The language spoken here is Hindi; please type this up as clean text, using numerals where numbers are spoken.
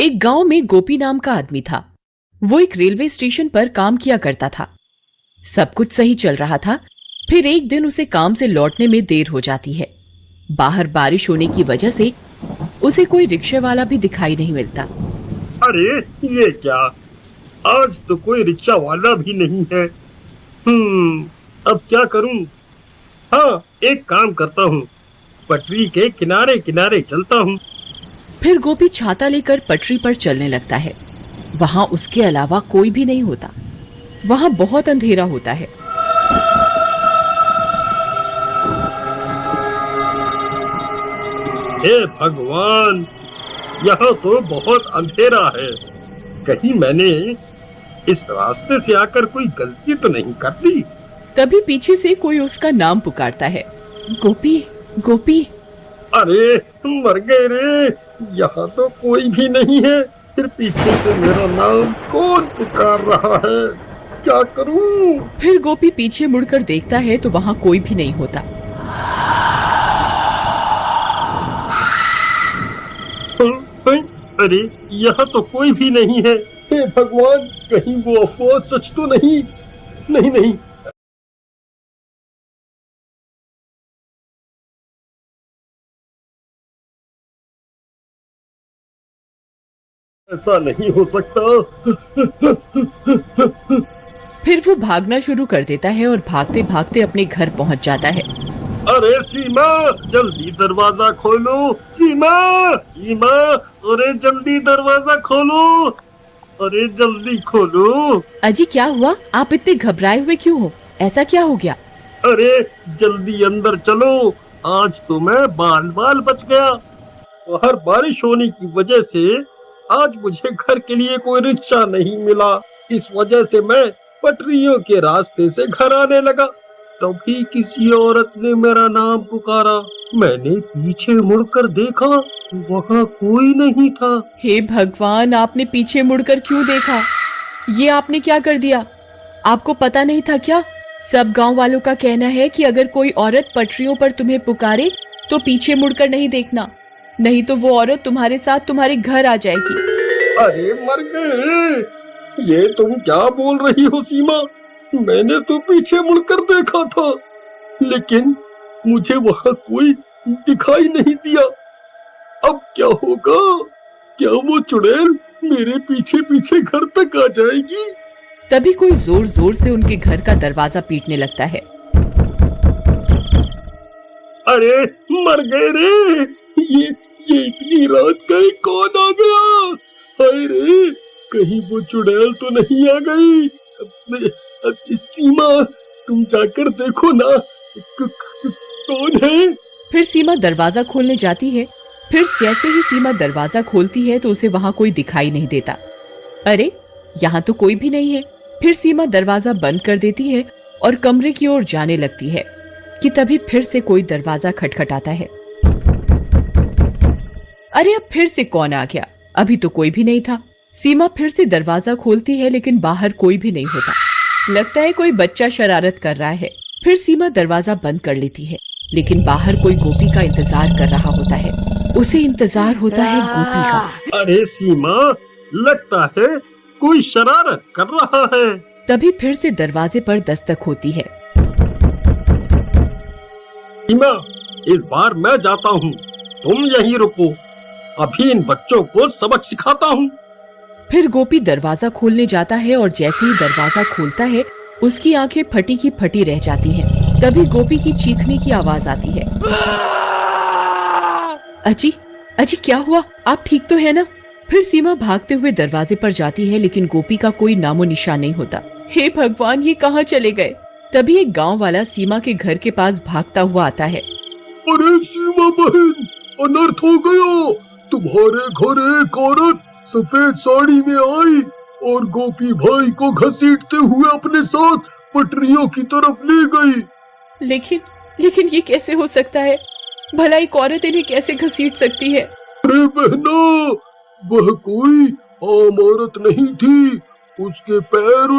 एक गांव में गोपी नाम का आदमी था। वो एक रेलवे स्टेशन पर काम किया करता था। सब कुछ सही चल रहा था। फिर एक दिन उसे काम से लौटने में देर हो जाती है। बाहर बारिश होने की वजह से उसे कोई रिक्शे वाला भी दिखाई नहीं मिलता। अरे ये क्या, आज तो कोई रिक्शा वाला भी नहीं है। अब क्या करूं? हाँ, एक काम करता हूँ, पटरी के किनारे किनारे चलता हूँ। फिर गोपी छाता लेकर पटरी पर चलने लगता है। वहां उसके अलावा कोई भी नहीं होता। वहां बहुत अंधेरा होता है। हे भगवान, यहाँ तो बहुत अंधेरा है। कहीं मैंने इस रास्ते से आकर कोई गलती तो नहीं कर दी? तभी पीछे से कोई उसका नाम पुकारता है, गोपी गोपी। अरे मर गए रे, यहाँ तो कोई भी नहीं है। फिर पीछे से मेरा नाम कौन पुकार रहा है? क्या करूं? फिर गोपी पीछे मुड़कर देखता है तो वहां कोई भी नहीं होता। अरे यहाँ तो कोई भी नहीं है। हे भगवान, कहीं वो अफवाह सच तो नहीं? नहीं नहीं, ऐसा नहीं हो सकता। फिर वो भागना शुरू कर देता है और भागते भागते अपने घर पहुंच जाता है। अरे सीमा, जल्दी दरवाजा खोलो। सीमा, सीमा, अरे जल्दी दरवाजा खोलो। अरे जल्दी खोलो। अजी क्या हुआ? आप इतने घबराए हुए क्यों हो? ऐसा क्या हो गया? अरे जल्दी अंदर चलो, आज तो मैं बाल बाल बच गया। बाहर बारिश होने की वजह से आज मुझे घर के लिए कोई रिक्शा नहीं मिला। इस वजह से मैं पटरियों के रास्ते से घर आने लगा। तभी किसी औरत ने मेरा नाम पुकारा। मैंने पीछे मुड़कर देखा, वहाँ कोई नहीं था। हे भगवान, आपने पीछे मुड़कर क्यों देखा? ये आपने क्या कर दिया? आपको पता नहीं था क्या? सब गांव वालों का कहना है कि अगर कोई औरत पटरियों पर तुम्हें पुकारे तो पीछे मुड़कर नहीं देखना, नहीं तो वो औरत तुम्हारे साथ तुम्हारे घर आ जाएगी। अरे मर गए, ये तुम क्या बोल रही हो सीमा? मैंने तो पीछे मुड़कर देखा था, लेकिन मुझे वहाँ कोई दिखाई नहीं दिया। अब क्या होगा? क्या वो चुड़ैल मेरे पीछे पीछे घर तक आ जाएगी? तभी कोई जोर जोर से उनके घर का दरवाजा पीटने लगता है। अरे मर गए रे, ये इतनी रात का कौन आ गया? हाय रे, कहीं वो चुड़ैल तो नहीं आ गई? सीमा, तुम जाकर देखो ना, कौन है? फिर सीमा दरवाजा खोलने जाती है। फिर जैसे ही सीमा दरवाजा खोलती है तो उसे वहां कोई दिखाई नहीं देता। अरे यहाँ तो कोई भी नहीं है। फिर सीमा दरवाजा बंद कर देती है और कमरे की ओर जाने लगती है कि तभी फिर से कोई दरवाजा खटखटाता है। अरे अब फिर से कौन आ गया? अभी तो कोई भी नहीं था। सीमा फिर से दरवाजा खोलती है लेकिन बाहर कोई भी नहीं होता। लगता है कोई बच्चा शरारत कर रहा है। फिर सीमा दरवाजा बंद कर लेती है, लेकिन बाहर कोई गोपी का इंतजार कर रहा होता है। उसे इंतजार होता है गोपी का। अरे सीमा, लगता है कोई शरारत कर रहा है। तभी फिर से दरवाजे पर दस्तक होती है। सीमा, इस बार मैं जाता हूँ, तुम यहीं रुको। अभी इन बच्चों को सबक सिखाता हूँ। फिर गोपी दरवाजा खोलने जाता है और जैसे ही दरवाजा खोलता है उसकी आंखें फटी की फटी रह जाती हैं। तभी गोपी की चीखने की आवाज आती है। अजी अजी क्या हुआ? आप ठीक तो है ना? फिर सीमा भागते हुए दरवाजे पर जाती है, लेकिन गोपी का कोई नामो निशान नहीं होता। हे भगवान, ये कहाँ चले गए? तभी एक गांव वाला सीमा के घर के पास भागता हुआ आता है। अरे सीमा बहन, अनर्थ हो गया। तुम्हारे घर एक औरत सफेद साड़ी में आई और गोपी भाई को घसीटते हुए अपने साथ पटरियों की तरफ ले गई। लेकिन ये कैसे हो सकता है? भला एक औरत इन्हें कैसे घसीट सकती है? अरे बहना, वह कोई आम औरत नहीं थी। उसके पैर